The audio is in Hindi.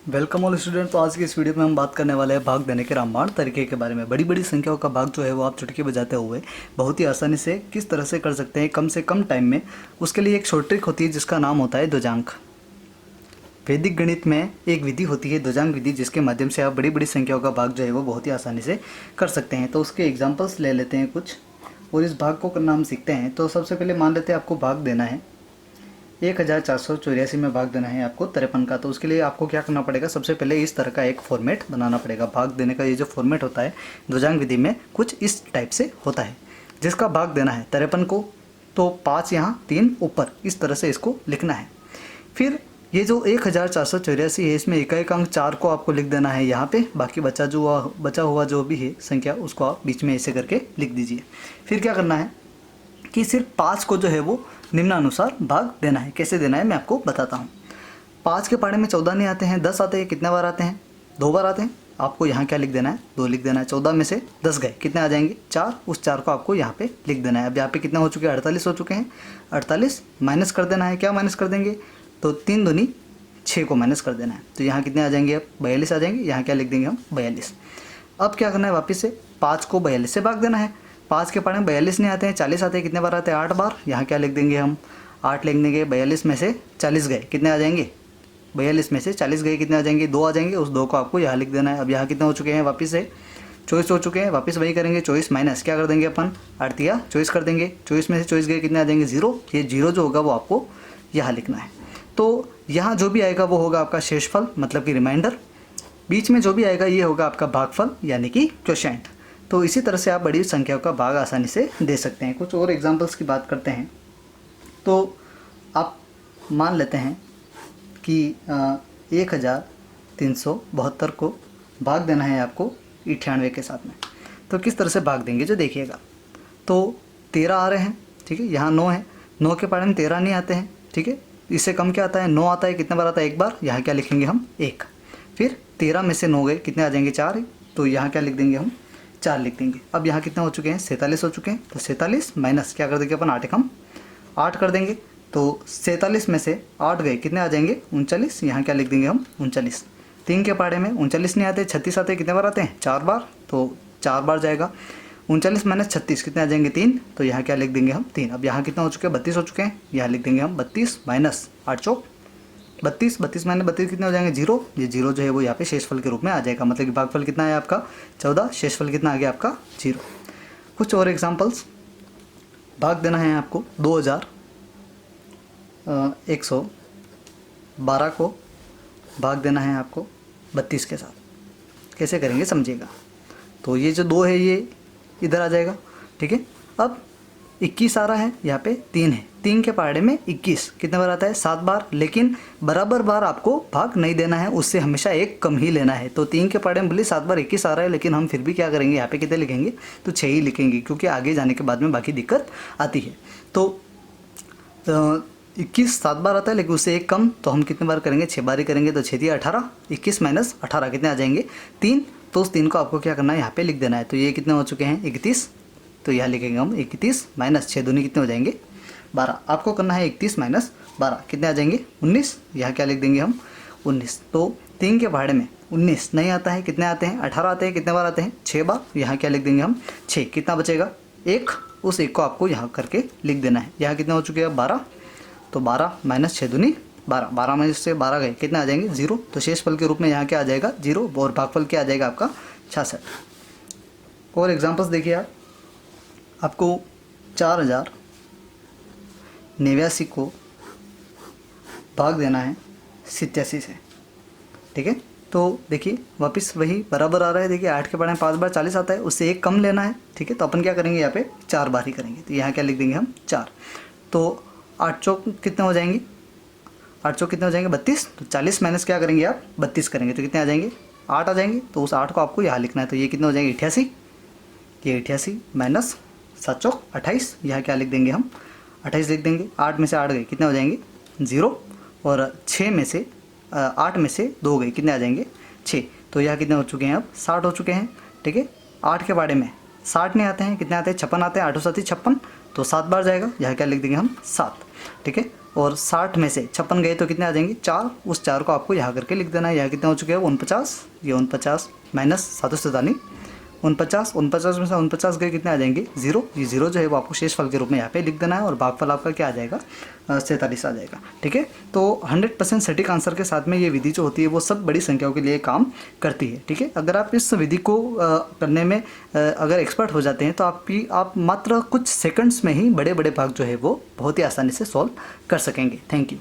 Welcome all student. तो आज की इस वीडियो में हम बात करने वाले हैं भाग देने के रामबाण तरीके के बारे में। बड़ी बड़ी संख्याओं का भाग जो है वो आप चुटकी बजाते हुए बहुत ही आसानी से किस तरह से कर सकते हैं कम से कम टाइम में। उसके लिए एक शॉर्ट ट्रिक होती है जिसका नाम होता है ध्वजांक। वैदिक गणित में एक विधि होती है ध्वजांक विधि, जिसके माध्यम से आप बड़ी बड़ी संख्याओं का भाग जो है वो बहुत ही आसानी से कर सकते हैं। तो उसके एग्जाम्पल्स ले लेते हैं कुछ और इस भाग को करना हम सीखते हैं। तो सबसे पहले मान लेते हैं आपको भाग देना है 1484 में भाग देना है आपको 53 का। तो उसके लिए आपको क्या करना पड़ेगा, सबसे पहले इस तरह का एक फॉर्मेट बनाना पड़ेगा। भाग देने का ये जो फॉर्मेट होता है ध्वजांक विधि में कुछ इस टाइप से होता है। जिसका भाग देना है 53 को, तो 5 यहाँ 3 ऊपर, इस तरह से इसको लिखना है। फिर ये जो 1484 है इसमें इकाई अंक 4 को आपको लिख देना है यहाँ पे। बाकी बचा हुआ जो भी है संख्या उसको आप बीच में ऐसे करके लिख दीजिए। फिर क्या करना है कि सिर्फ 5 को जो है वो निम्नानुसार भाग देना है। कैसे देना है मैं आपको बताता हूँ। 5 के पहाड़े में 14 नहीं आते हैं, 10 आते हैं। कितने बार आते हैं? 2 बार आते हैं। आपको यहाँ क्या लिख देना है? 2 लिख देना है। 14 में से 10 गए, कितने आ जाएंगे? 4। उस 4 को आपको यहाँ पे लिख देना है। अब यहाँ पे कितने हो चुके हैं? 48 हो चुके हैं। 48 माइनस कर देना है। क्या माइनस कर देंगे? तो 3 दूनी 6 को माइनस कर देना है। तो यहाँ कितने आ जाएंगे? अब 42 आ जाएंगे। यहाँ क्या लिख देंगे हम? 42। अब क्या करना है, वापस से 5 को 42 से भाग देना है। 5 के पहाड़े में 42 नहीं आते हैं, 40 आते हैं। कितने बार आते हैं? 8 बार। यहाँ क्या लिख देंगे हम? 8 लिख देंगे। 42 में से 40 गए, कितने आ जाएंगे? 42 में से 40 गए, कितने आ जाएंगे? 2 आ जाएंगे। उस 2 को आपको यहाँ लिख देना है। अब यहाँ कितने हो चुके हैं? वापस से 24 हो चुके हैं। वापस वही करेंगे, 24 माइनस क्या कर देंगे अपन? 8 24 कर देंगे। 24 में से 24 गए, कितने आ जाएंगे? 0। ये 0 जो होगा वो आपको यहाँ लिखना है। तो यहाँ जो भी आएगा वो होगा आपका शेषफल, मतलब कि रिमाइंडर। बीच में जो भी आएगा ये होगा आपका भागफल, यानी कि क्वोशिएंट। तो इसी तरह से आप बड़ी संख्याओं का भाग आसानी से दे सकते हैं। कुछ और एग्जांपल्स की बात करते हैं। तो आप मान लेते हैं कि 1372 को भाग देना है आपको 98 के साथ में। तो किस तरह से भाग देंगे जो देखिएगा। तो 13 आ रहे हैं, ठीक है। यहाँ 9 है, 9 के पहाड़े में 13 नहीं आते हैं, ठीक है। इससे कम क्या आता है? 9 आता है। कितने बार आता है? 1 बार। यहाँ क्या लिखेंगे हम? 1। फिर 13 में से 9 गए, कितने आ जाएंगे? 4। तो यहाँ क्या लिख देंगे हम? 4 लिख देंगे। अब यहाँ कितने हो चुके हैं? 47 हो चुके हैं। तो 47 माइनस क्या कर देंगे अपन? 8 कम 8 कर देंगे। तो 47 में से 8 गए, कितने आ जाएंगे? 39। यहाँ क्या लिख देंगे हम? 39। 3 के पहाड़े में 39 नहीं आते, 36 आते हैं। कितने बार आते हैं? 4 बार। तो 4 बार जाएगा। 39 माइनस 36 कितने आ जाएंगे? 3। तो यहाँ क्या लिख देंगे हम? 3। अब यहाँ कितना हो चुके हैं? 32 हो चुके हैं। यहाँ लिख देंगे हम 32 माइनस 8 चौक 32। 32 माइनस 32 कितने हो जाएंगे? 0। ये 0 जो है वो यहाँ पे शेषफल के रूप में आ जाएगा। मतलब कि भागफल कितना है आपका? 14। शेषफल कितना आ गया आपका? 0। कुछ और एग्जाम्पल्स। भाग देना है आपको 2112 को भाग देना है आपको 32 के साथ। कैसे करेंगे समझिएगा। तो ये जो 2 है ये इधर आ जाएगा, ठीक है। अब 21 आ रहा है, यहाँ पे 3 है। 3 के पहाड़े में 21 कितने बार आता है? 7 बार। लेकिन बराबर बार आपको भाग नहीं देना है, उससे हमेशा एक कम ही लेना है। तो 3 के पहाड़े में भले 7 बार 21 आ रहा है, लेकिन हम फिर भी क्या करेंगे, यहाँ पे कितने लिखेंगे? तो 6 ही लिखेंगे, क्योंकि आगे जाने के बाद में बाकी दिक्कत आती है। तो 21 7 बार आता है, लेकिन उससे एक कम, तो हम कितने बार करेंगे? 6 बार ही करेंगे। तो 6 18। 21 माइनस 18 कितने आ जाएंगे? 3। तो उस 3 को आपको क्या करना है? यहाँ पे लिख देना है। तो ये कितने हो चुके हैं? 31। तो यहाँ लिखेंगे हम 31 माइनस 6 दूनी कितने हो जाएंगे? 12। आपको करना है 31 माइनस 12 कितने आ जाएंगे? 19। यहाँ क्या लिख देंगे हम? 19। तो 3 के पहाड़े में 19 नहीं आता है, कितने आते हैं? 18 आते हैं। कितने बार आते हैं? 6 बार। यहाँ क्या लिख देंगे हम? 6। कितना बचेगा? 1। उस 1 को आपको यहाँ करके लिख देना है। यहाँ कितने हो चुके हैं? 12। तो 12 माइनस 6 दूनी 12। 12 में से 12 गए, कितने आ जाएंगे? 0। तो शेषफल के रूप में यहाँ क्या आ जाएगा? 0। और भागफल क्या आ जाएगा आपका? 66। और एग्जाम्पल्स देखिए आप। आपको 4089 को भाग देना है 87 से, ठीक है। तो देखिए वापस वही बराबर आ रहा है। देखिए 8 के पहाड़े में 5 बार 40 आता है, उससे एक कम लेना है, ठीक है। तो अपन क्या करेंगे? यहाँ पे 4 बार ही करेंगे। तो यहाँ क्या लिख देंगे हम? 4। तो 8 चौक कितने हो जाएंगे? 8 चौक कितने हो जाएंगे? 32। तो 40 माइनस क्या करेंगे आप? 32 करेंगे। तो कितने आ जाएंगे? 8 आ जाएंगे। तो उस 8 को आपको यहाँ लिखना है। तो ये कितने हो जाएंगे? 88। ये 88 माइनस 7 चौक 28। यहाँ क्या लिख देंगे हम? 28 लिख देंगे। 8 में से 8 गए, कितने हो जाएंगे? 0। और 6 में से 8 में से 2 गए, कितने आ जाएंगे? 6। तो यहाँ कितने हो चुके हैं? अब 60 हो चुके हैं, ठीक है। 8 के बारे में 60 नहीं आते हैं, कितने आते हैं? 56 आते हैं। 8 7 56। तो 7 बार जाएगा। यहाँ क्या लिख देंगे हम? 7। ठीक है। और 60 में से 56 गए तो कितने आ जाएंगे 4, उस 4 को आपको यहाँ करके लिख देना है। यहाँ कितने हो चुके हैं 49, ये 49 माइनस 7 49 49 में से 49 गए कितने आ जाएंगे 0, ये 0 जो है वो आपको शेषफल के रूप में यहाँ पे लिख देना है और भागफल आपका क्या आ जाएगा 47 आ जाएगा। ठीक है, तो 100% सटीक आंसर के साथ में ये विधि जो होती है वो सब बड़ी संख्याओं के लिए काम करती है। ठीक है, अगर आप इस विधि को करने में अगर एक्सपर्ट हो जाते हैं तो आप मात्र कुछ सेकंड्स में ही बड़े बड़े भाग जो है वो बहुत ही आसानी से सॉल्व कर सकेंगे। Thank you.